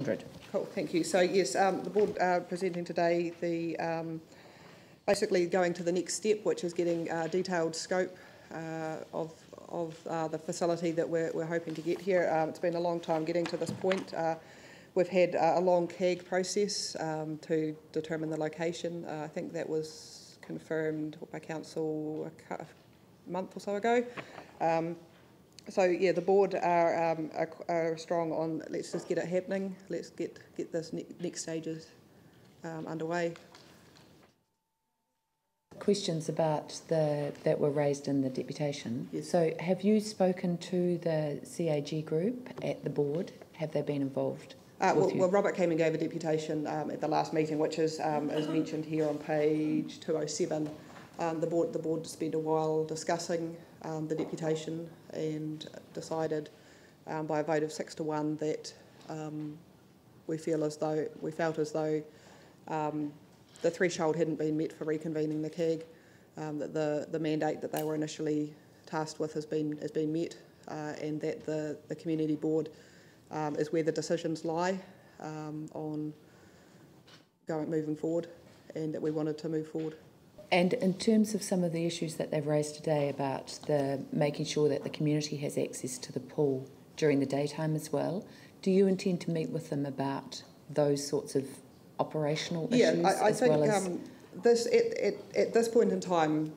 Cool, thank you. So yes, the board presenting today the basically going to the next step, which is getting a detailed scope of the facility that we're hoping to get here. It's been a long time getting to this point. We've had a long CAG process to determine the location. I think that was confirmed by council a month or so ago. So yeah, the board are strong on let's just get it happening. Let's get this next stages underway. Questions about that were raised in the deputation. Yes. So have you spoken to the CAG group at the board? Have they been involved? Well, Robert came and gave a deputation at the last meeting, which is as mentioned here on page 207. The board spent a while discussing the deputation and decided by a vote of 6-1 that we felt as though the threshold hadn't been met for reconvening the CAG, that the mandate that they were initially tasked with has been met, and that the community board is where the decisions lie on moving forward, and that we wanted to move forward. And in terms of some of the issues that they've raised today about making sure that the community has access to the pool during the daytime as well, do you intend to meet with them about those sorts of operational issues? Yeah, I think at this point in time,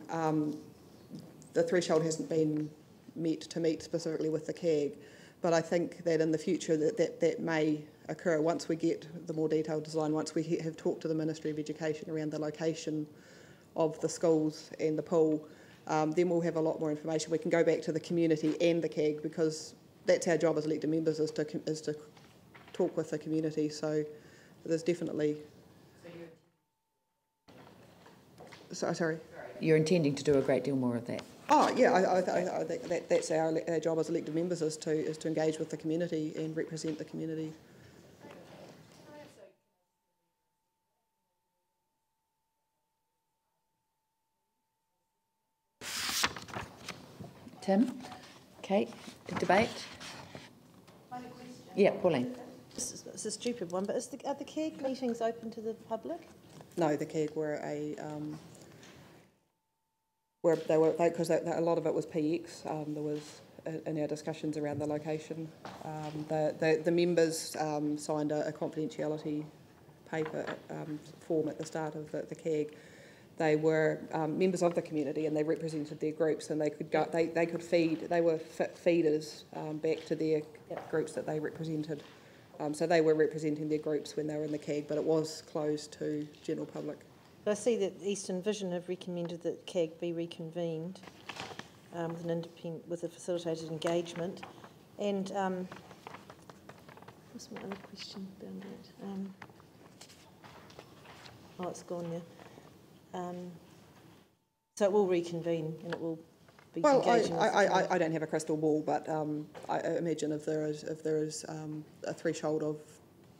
the threshold hasn't been met specifically with the CAG, but I think that in the future that may occur once we get the more detailed design, once we have talked to the Ministry of Education around the location of the schools and the pool, then we'll have a lot more information. We can go back to the community and the CAG, because that's our job as elected members, is to talk with the community. So there's definitely... Sorry? You're intending to do a great deal more of that? Oh yeah, I think that's our job as elected members, is to engage with the community and represent the community. Tim? Kate? Debate? Yeah, Pauline. This is a stupid one, but are the CAG meetings open to the public? No, the CAG were because a lot of it was PX. There was in our discussions around the location. The members signed a confidentiality paper form at the start of the CAG. They were members of the community, and they represented their groups, and they could go. They could feed. They were feeders back to their groups that they represented. So they were representing their groups when they were in the CAG, but it was closed to general public. I see that Eastern Vision have recommended that CAG be reconvened with a facilitated engagement. And what's my other question about that? Oh, it's gone now. So it will reconvene, and it will be engaging. Well, I don't have a crystal ball, but I imagine if there is a threshold of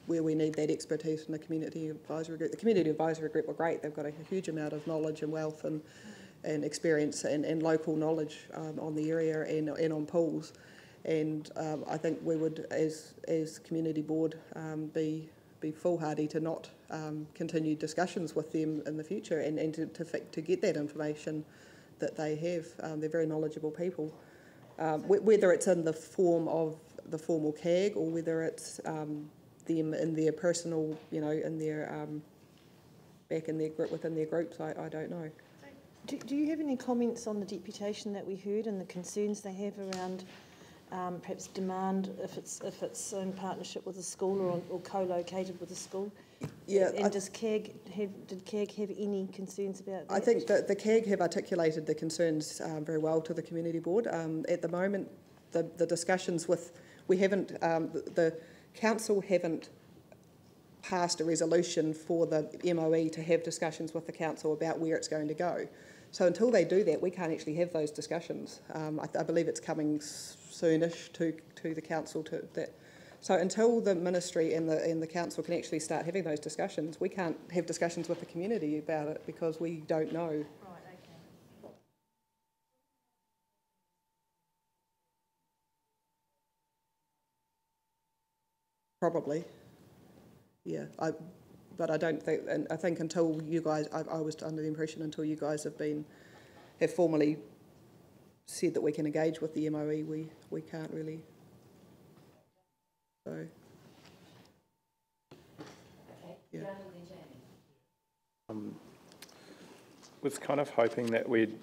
where we need that expertise in the community advisory group. The community advisory group are great. They've got a huge amount of knowledge and wealth and experience and local knowledge on the area and on pools. And I think we would, as community board, be foolhardy to not continue discussions with them in the future and to get that information that they have. They're very knowledgeable people. Whether it's in the form of the formal CAG or whether it's them in their personal, in their back in their group within their groups, I don't know. Do you have any comments on the deputation that we heard and the concerns they have around perhaps demand if it's in partnership with a school or co-located with a school? Yeah. And did CAG have any concerns about that? I think that the CAG have articulated the concerns very well to the community board. At the moment, the discussions the council haven't passed a resolution for the MOE to have discussions with the council about where it's going to go. So until they do that, we can't actually have those discussions. I believe it's coming soonish to the council to that. So until the ministry and the council can actually start having those discussions, we can't have discussions with the community about it because we don't know. Right, okay. Probably. yeah, but I don't think, and I think until you guys, I was under the impression until you guys have formally said that we can engage with the MOE, we can't really. So, yeah. Was kind of hoping that we'd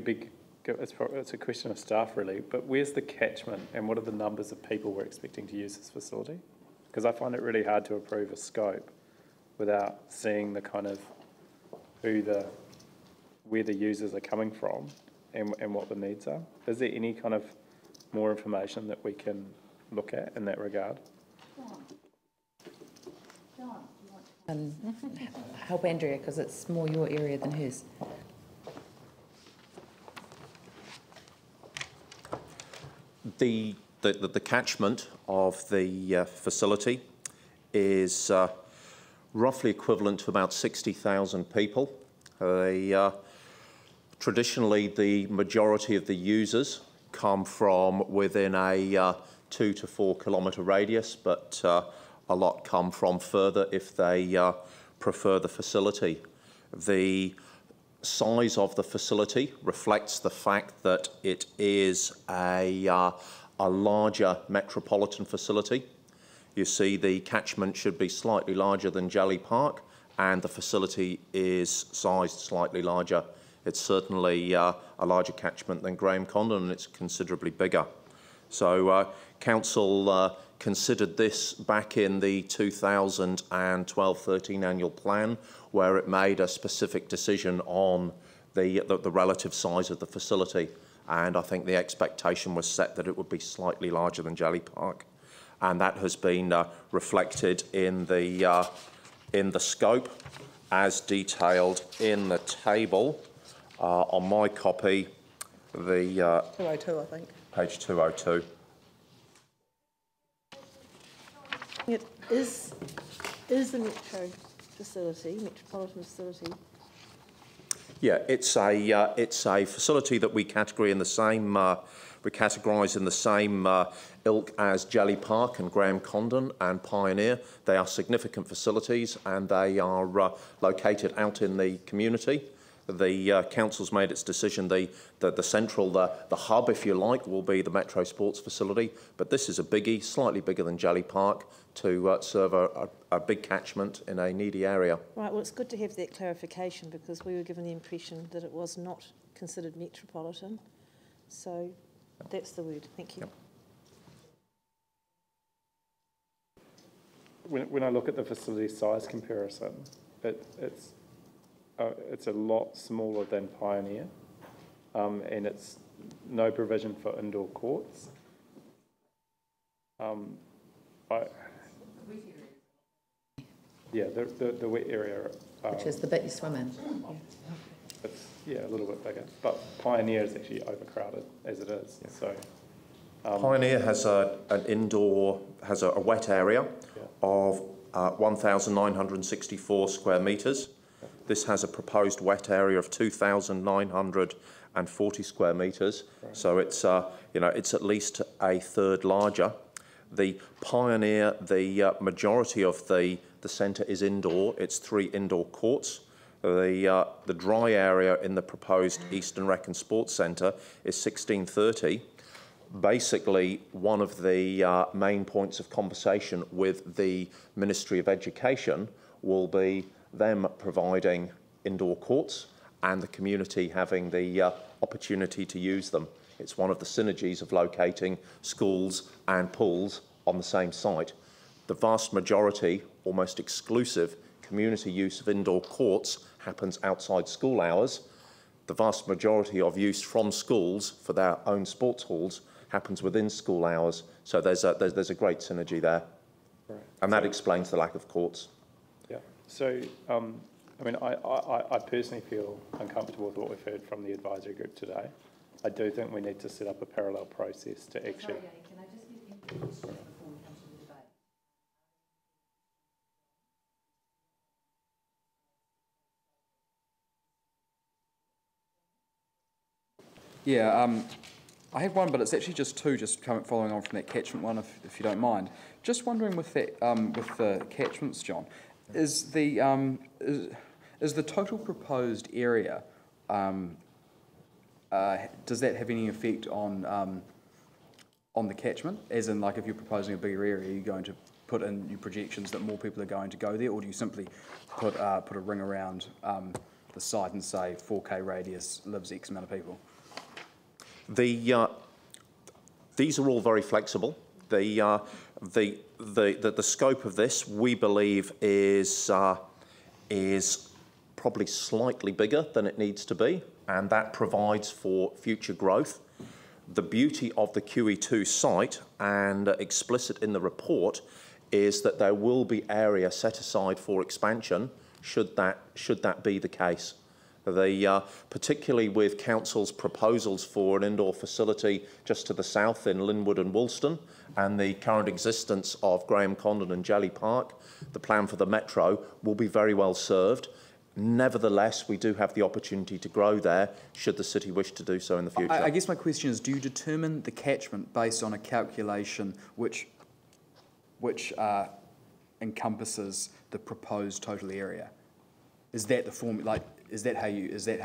be. It's a question of staff really, but where's the catchment and what are the numbers of people we're expecting to use this facility? Because I find it really hard to approve a scope without seeing the kind of where the users are coming from and what the needs are. Is there any kind of more information that we can look at in that regard? Help Andrea, because it's more your area than hers. The catchment of the facility is roughly equivalent to about 60,000 people. Traditionally, the majority of the users come from within a 2 to 4 kilometre radius, but a lot come from further if they prefer the facility. The size of the facility reflects the fact that it is a larger metropolitan facility. You see the catchment should be slightly larger than Jelly Park, and the facility is sized slightly larger. It's certainly a larger catchment than Graham Condon, and it's considerably bigger. So Council considered this back in the 2012-13 annual plan, where it made a specific decision on the relative size of the facility, and I think the expectation was set that it would be slightly larger than Jelly Park, and that has been reflected in the scope as detailed in the table on my copy, the 202, I think. page 202. It is a metropolitan facility. Yeah, it's a facility that we categorise in the same ilk as Jelly Park and Graham Condon and Pioneer. They are significant facilities and they are located out in the community. The council's made its decision. The hub, if you like, will be the Metro Sports facility, but this is a biggie, slightly bigger than Jelly Park, to serve a big catchment in a needy area. Right, well, it's good to have that clarification because we were given the impression that it was not considered metropolitan. So that's the word. Thank you. Yep. When I look at the facility size comparison, it's a lot smaller than Pioneer, and it's no provision for indoor courts. The wet area. Which is the bit you swim in. It's, a little bit bigger, but Pioneer is actually overcrowded as it is. Yeah. So Pioneer has a wet area of 1,964 square metres. This has a proposed wet area of 2,940 square metres, right. So it's it's at least a third larger. The Pioneer, the majority of the centre is indoor. It's 3 indoor courts. The dry area in the proposed Eastern Rec and Sports Centre is 1630. Basically, one of the main points of conversation with the Ministry of Education will be them providing indoor courts and the community having the opportunity to use them. It's one of the synergies of locating schools and pools on the same site. The vast majority, almost exclusive, community use of indoor courts happens outside school hours. The vast majority of use from schools for their own sports halls happens within school hours. So there's a great synergy there, right. And that explains the lack of courts. Yeah. So I personally feel uncomfortable with what we've heard from the advisory group today. I do think we need to set up a parallel process to actually. Sorry, can I just get into questions before we come to the debate? Yeah, I have one, but it's actually just two, following on from that catchment one, if you don't mind. Just wondering with that, with the catchments, John, is the total proposed area, does that have any effect on the catchment? As in, like, if you're proposing a bigger area, are you going to put in your projections that more people are going to go there, or do you simply put a ring around the site and say 4K radius lives X amount of people? These are all very flexible. The scope of this, we believe, is probably slightly bigger than it needs to be, and that provides for future growth. The beauty of the QE2 site, and explicit in the report, is that there will be area set aside for expansion should that be the case. Particularly with council's proposals for an indoor facility just to the south in Linwood and Woolston, and the current existence of Graham Condon and Jelly Park, the plan for the metro will be very well served. Nevertheless, we do have the opportunity to grow there should the city wish to do so in the future. I guess my question is, do you determine the catchment based on a calculation which encompasses the proposed total area? Is that the formula? Is that how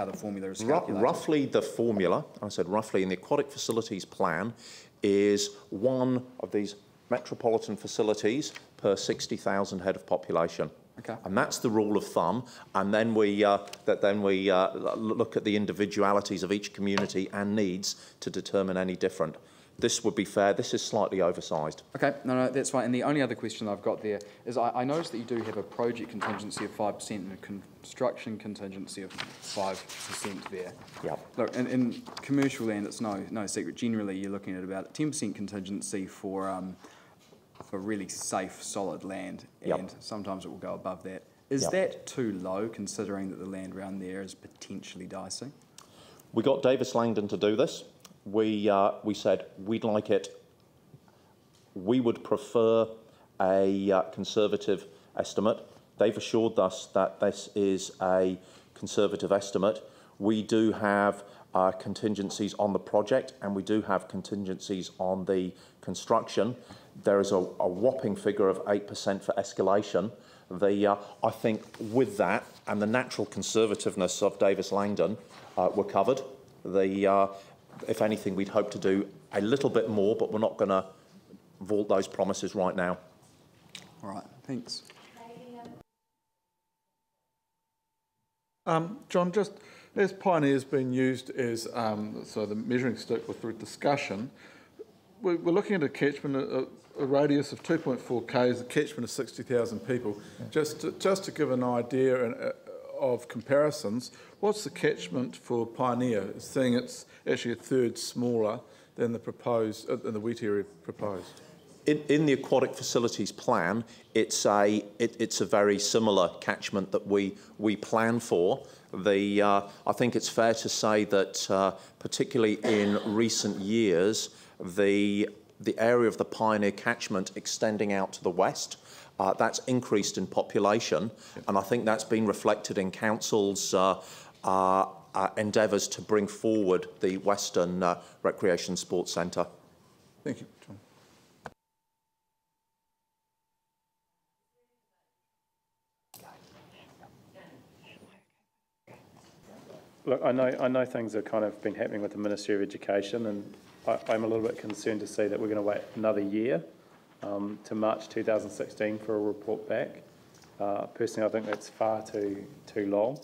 the formula is calculated? Roughly, the formula, I said roughly, in the aquatic facilities plan is one of these metropolitan facilities per 60,000 head of population. Okay. And that's the rule of thumb. And then we look at the individualities of each community and needs to determine any different. This would be fair. This is slightly oversized. Okay, no, that's fine. And the only other question I've got there is I noticed that you do have a project contingency of 5% and a construction contingency of 5% there. Yep. Look, in commercial land, it's no secret. Generally, you're looking at about 10% contingency for really safe, solid land, and yep. sometimes it will go above that. Is yep. that too low, considering that the land around there is potentially dicey? We got Davis Langdon to do this. We said we'd like it. We would prefer a conservative estimate. They've assured us that this is a conservative estimate. We do have contingencies on the project, and we do have contingencies on the construction. There is a whopping figure of 8% for escalation. I think with that and the natural conservativeness of Davis Langdon, we're covered. If anything, we'd hope to do a little bit more, but we're not going to vault those promises right now. All right, thanks. John, just as Pioneer's been used as so the measuring stick with the discussion, we're looking at a catchment, a radius of 2.4 k's, a catchment of 60,000 people. Yeah. Just to give an idea of comparisons, what's the catchment for Pioneer, seeing it's actually a third smaller than the proposed, than the wheat area proposed? In the aquatic facilities plan, it's a very similar catchment that we plan for. I think it's fair to say that particularly in recent years, the area of the Pioneer catchment extending out to the west, that's increased in population, and I think that's been reflected in council's endeavours to bring forward the Western Recreation Sports Centre. Thank you, John. Look, I know things have kind of been happening with the Ministry of Education, and I'm a little bit concerned to see that we're going to wait another year to March 2016 for a report back. Personally, I think that's far too long.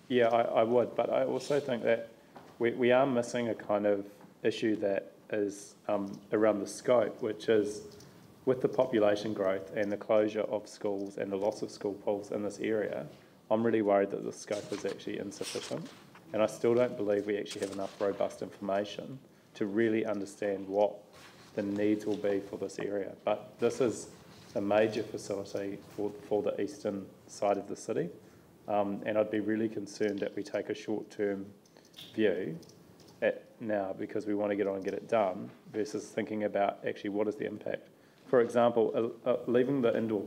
Yeah, I would, but I also think that we are missing a kind of issue that is around the scope, which is with the population growth and the closure of schools and the loss of school pools in this area, I'm really worried that the scope is actually insufficient, and I still don't believe we actually have enough robust information to really understand what the needs will be for this area. But this is a major facility for the eastern side of the city, and I'd be really concerned that we take a short-term view now because we want to get on and get it done versus thinking about actually what is the impact. For example, leaving the indoor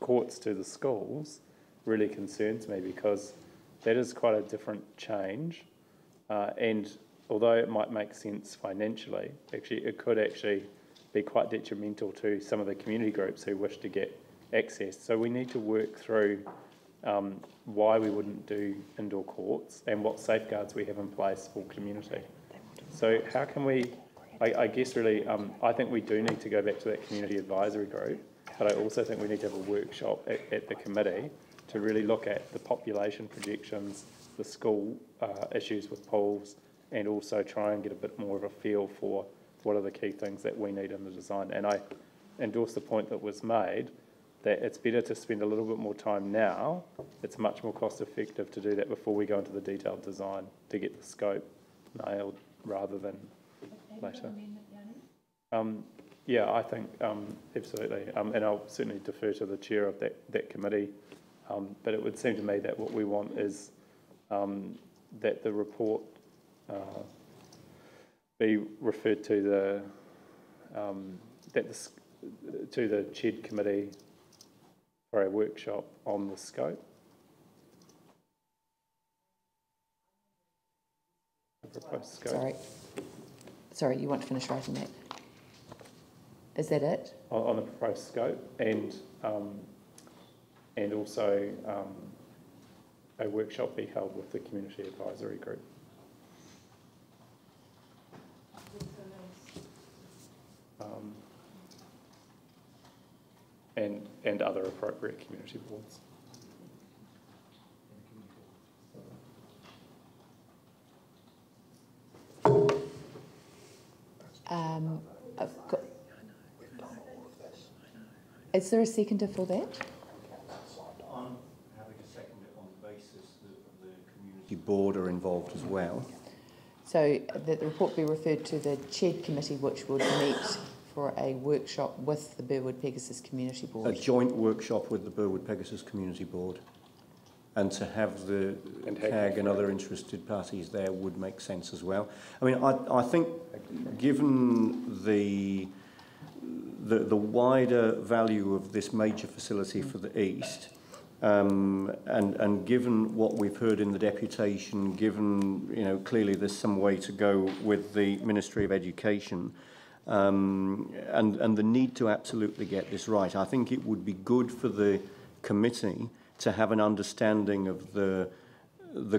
courts to the schools really concerns me because that is quite a different change, and although it might make sense financially, it could be quite detrimental to some of the community groups who wish to get access. So we need to work through why we wouldn't do indoor courts and what safeguards we have in place for community. So how can we, I guess really, I think we do need to go back to that community advisory group, but I also think we need to have a workshop at the committee to really look at the population projections, the school issues with pools, and also try and get a bit more of a feel for what are the key things that we need in the design. And I endorse the point that was made that it's better to spend a little bit more time now. It's much more cost effective to do that before we go into the detailed design to get the scope nailed rather than later. Yeah, I think absolutely, and I'll certainly defer to the chair of that committee, but it would seem to me that what we want is that the report be referred to the to the CHED committee for a workshop on the scope. The proposed scope. Sorry, you want to finish writing that? Is that it? On the proposed scope, and also a workshop be held with the community advisory group. And other appropriate community boards. Is there a seconder for that? I'm happy to second it on the basis that the community board are involved as well. So that the report be referred to the CHED committee, which would meet for a workshop with the Burwood Pegasus Community Board. A joint workshop with the Burwood Pegasus Community Board. And to have the CAG and other interested parties there would make sense as well. I mean, I think given the wider value of this major facility for the East, and given what we've heard in the deputation, given, you know, clearly there's some way to go with the Ministry of Education, and the need to absolutely get this right, I think it would be good for the committee to have an understanding of the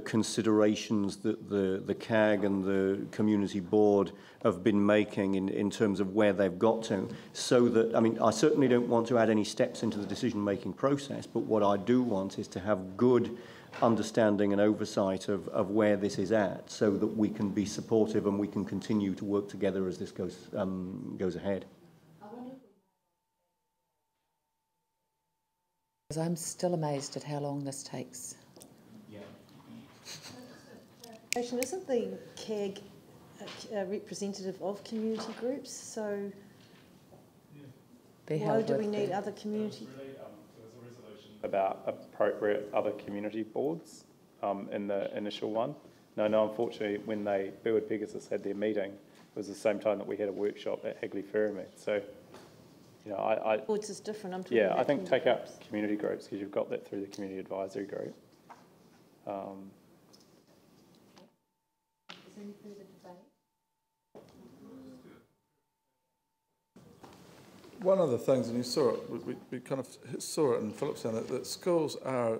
considerations that the CAG and the community board have been making in terms of where they've got to, so that, I mean, I certainly don't want to add any steps into the decision-making process, but what I do want is to have good understanding and oversight of where this is at, so that we can be supportive and we can continue to work together as this goes ahead. I'm still amazed at how long this takes. Isn't the CAG a representative of community groups? So why do we need other community? There was a resolution about appropriate other community boards in the initial one. No, unfortunately, when Burwood Pegasus had their meeting, it was the same time that we had a workshop at Hagley Ferrymead. So, you know, Boards is different. I'm talking yeah, about I think take groups. out community groups because you've got that through the community advisory group. Any further debate? One of the things, and you saw it, we kind of saw it in Phillipstown, that schools are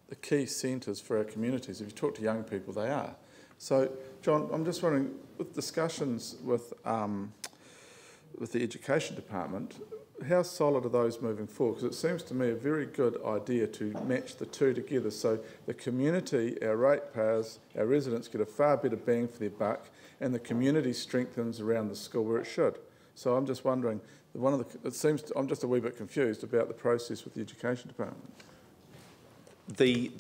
the key centres for our communities. If you talk to young people, they are. So, John, I'm just wondering, with discussions with the Education Department, how solid are those moving forward? Because it seems to me a very good idea to match the two together, so the community, our ratepayers, our residents get a far better bang for their buck, and the community strengthens around the school where it should. So I'm just wondering, I'm just a wee bit confused about the process with the Education Department. The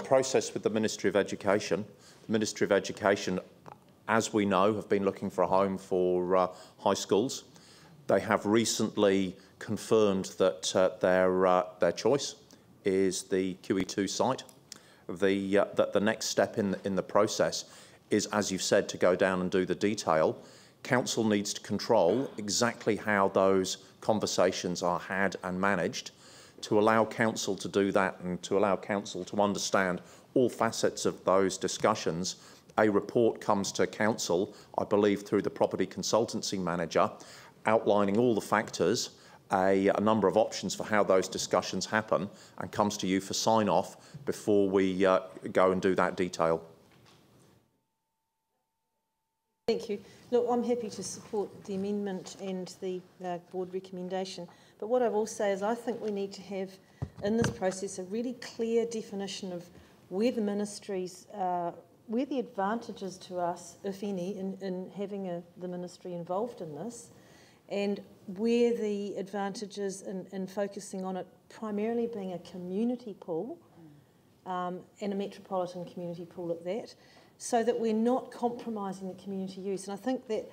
process with the Ministry of Education, as we know, have been looking for a home for high schools. They have recently confirmed that their choice is the QE2 site. The next step in the process is, as you've said, to go down and do the detail. Council needs to control exactly how those conversations are had and managed, to allow council to do that and to allow council to understand all facets of those discussions a report comes to council, I believe through the property consultancy manager, outlining all the factors, a number of options for how those discussions happen, and comes to you for sign-off before we go and do that detail. Thank you. Look, I'm happy to support the amendment and the board recommendation. But what I will say is I think we need to have in this process a really clear definition of where the ministries, where the advantages to us, if any, in having the ministry involved in this, and where the advantages in focusing on it primarily being a community pool and a metropolitan community pool at that, so that we're not compromising the community use. And I think that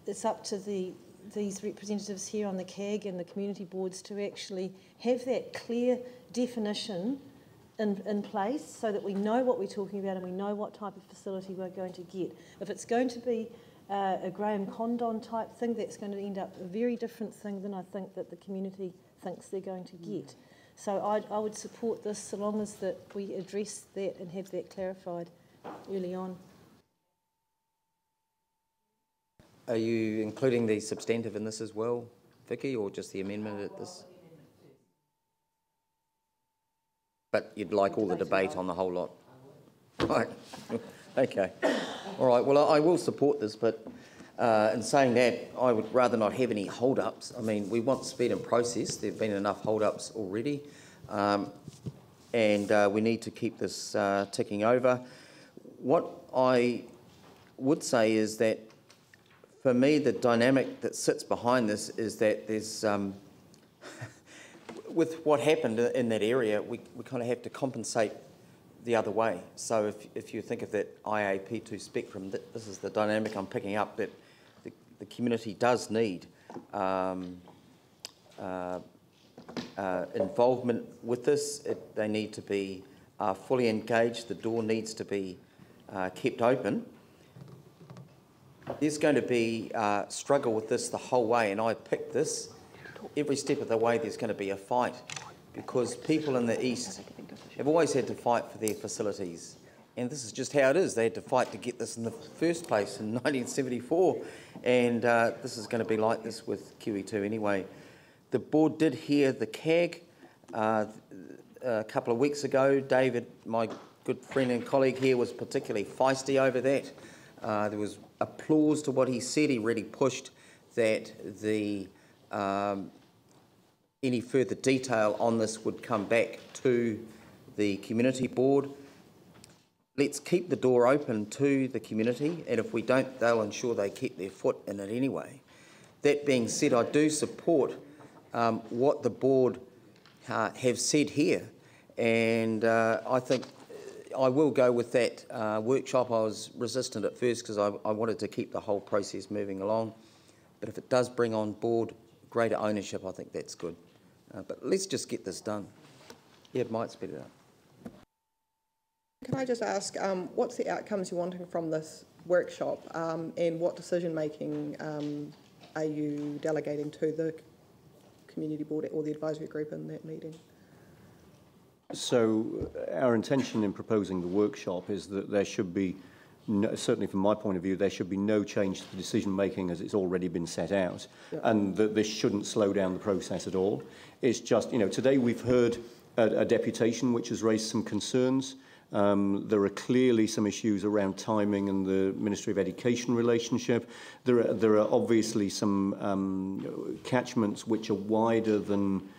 it's up to these representatives here on the CAG and the community boards to actually have that clear definition in place so that we know what we're talking about and we know what type of facility we're going to get. If it's going to be a Graham Condon type thing, that's going to end up a very different thing than I think that the community thinks they're going to get. So I would support this so long as that we address that and have that clarified early on. Are you including the substantive in this as well, Vicky, or just the amendment at this? But you'd like all the debate on the whole lot? Right. Okay. All right. Well, I will support this, but in saying that, I would rather not have any hold-ups. I mean, we want speed and process. There have been enough hold-ups already, and we need to keep this ticking over. What I would say is that, for me, the dynamic that sits behind this is that there's, with what happened in that area, we kind of have to compensate the other way. So if you think of that IAP2 spectrum, this is the dynamic I'm picking up, that the community does need involvement with this. They need to be fully engaged. The door needs to be kept open. There's going to be struggle with this the whole way, and I picked this. Every step of the way there's going to be a fight, because people in the east have always had to fight for their facilities, and this is just how it is. They had to fight to get this in the first place in 1974, and this is going to be like this with QE2 anyway. The board did hear the CAG a couple of weeks ago. David, my good friend and colleague here, was particularly feisty over that. There was applause to what he said. He really pushed that any further detail on this would come back to the community board. Let's keep the door open to the community, and if we don't, they'll ensure they keep their foot in it anyway. That being said, I do support what the board have said here, and I think I will go with that workshop. I was resistant at first because I wanted to keep the whole process moving along, but if it does bring on board greater ownership, I think that's good. But let's just get this done. Yeah, it might speed it up. Can I just ask, what's the outcomes you're wanting from this workshop, and what decision-making are you delegating to the community board or the advisory group in that meeting? So our intention in proposing the workshop is that there should be, certainly from my point of view, there should be no change to the decision-making as it's already been set out, and that this shouldn't slow down the process at all. It's just, today we've heard a deputation which has raised some concerns. There are clearly some issues around timing and the Ministry of Education relationship. There are obviously some catchments which are wider than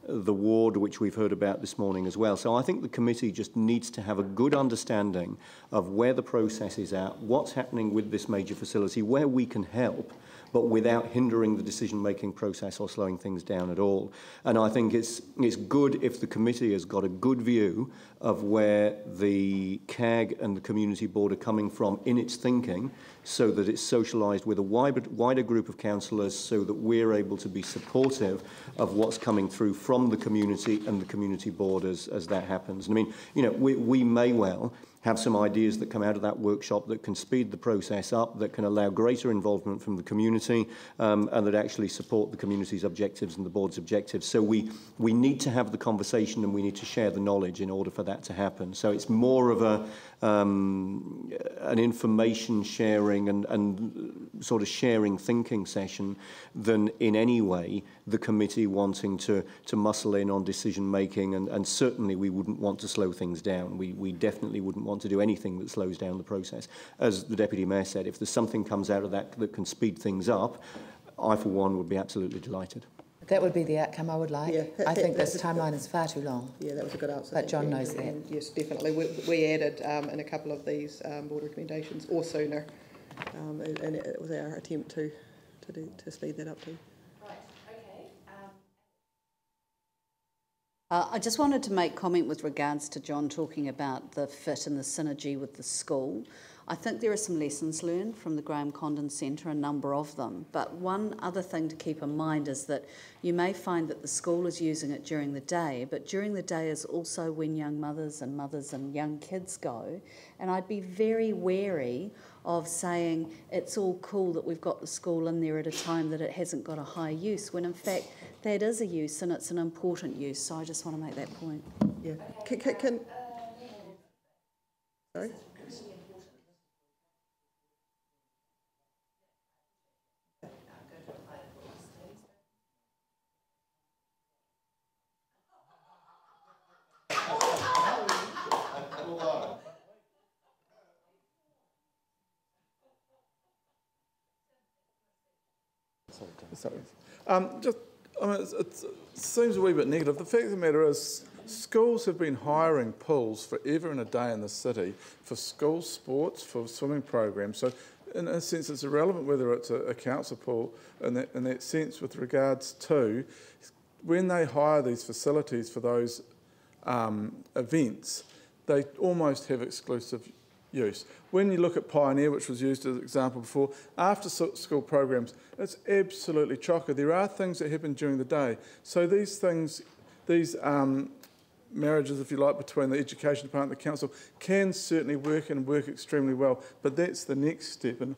the ward, which we've heard about this morning as well. So I think the committee just needs to have a good understanding of where the process is at, what's happening with this major facility, where we can help, but without hindering the decision-making process or slowing things down at all. And I think it's good if the committee has got a good view of where the CAG and the community board are coming from in its thinking, so that it's socialised with a wider group of councillors, so that we're able to be supportive of what's coming through from the community and the community board as that happens. And I mean, we may well have some ideas that come out of that workshop that can speed the process up, that can allow greater involvement from the community, and that actually support the community's objectives and the board's objectives. So we need to have the conversation and we need to share the knowledge in order for that to happen. So it's more of an information sharing and sort of sharing thinking session than in any way the committee wanting to muscle in on decision making, and certainly we wouldn't want to slow things down. We definitely wouldn't want to do anything that slows down the process. As the Deputy Mayor said, if there's something comes out of that that can speed things up, I for one would be absolutely delighted. That would be the outcome I would like. Yeah, I think this timeline is far too long. Yeah, that was a good answer. But John knows that. And yes, definitely. We added in a couple of these board recommendations, or sooner, and it was our attempt to speed that up too. Right. Okay. I just wanted to make comment with regards to John talking about the fit and the synergy with the school. I think there are some lessons learned from the Graham Condon Centre, a number of them. But one other thing to keep in mind is that you may find that the school is using it during the day, but during the day is also when young mothers and young kids go. And I'd be very wary of saying it's all cool that we've got the school in there at a time that it hasn't got a high use, when in fact that is a use and it's an important use. So I just want to make that point. Yeah. Sorry? Sorry. It seems a wee bit negative. The fact of the matter is, schools have been hiring pools forever and a day in the city for school sports, for swimming programs. So, in a sense, it's irrelevant whether it's a council pool in that sense with regards to when they hire these facilities for those events, they almost have exclusive use. When you look at Pioneer, which was used as an example before, after school programs, it's absolutely chocker. There are things that happen during the day. So these things, these marriages, if you like, between the education department and the council can certainly work and work extremely well. But that's the next step. And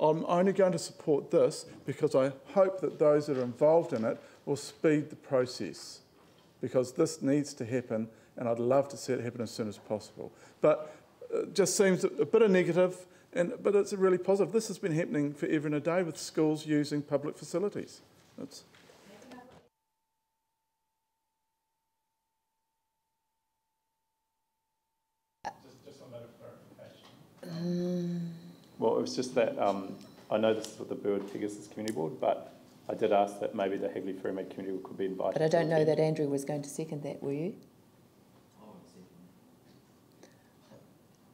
I'm only going to support this because I hope that those that are involved in it will speed the process, because this needs to happen and I'd love to see it happen as soon as possible. But it just seems a bit of negative, but it's really positive. This has been happening forever and a day with schools using public facilities. Just on that clarification. Well, it was just that I know this is with the Burwood Pegasus Community Board, but I did ask that maybe the Hagley Freeman Community Board could be invited. But I don't know that Andrew was going to second that, were you?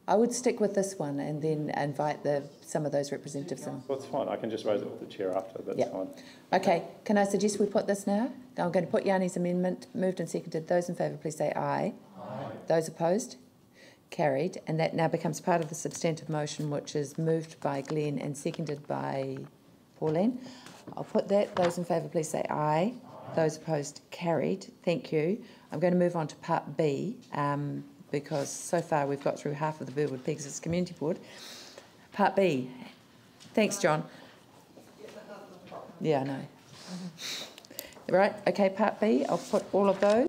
I would stick with this one and then invite some of those representatives in. Well, it's fine. I can just raise it with the chair after. That's fine. Okay. Can I suggest we put this now? I'm going to put Yanni's amendment, moved and seconded. Those in favour, please say aye. Aye. Those opposed? Carried. And that now becomes part of the substantive motion, which is moved by Glenn and seconded by Pauline. I'll put that. Those in favour, please say aye. Aye. Those opposed? Carried. Thank you. I'm going to move on to part B. Because so far we've got through half of the Burwood Pegasus Community Board. Part B. Thanks, John. Yeah, I know. Right, okay, part B. I'll put all of those.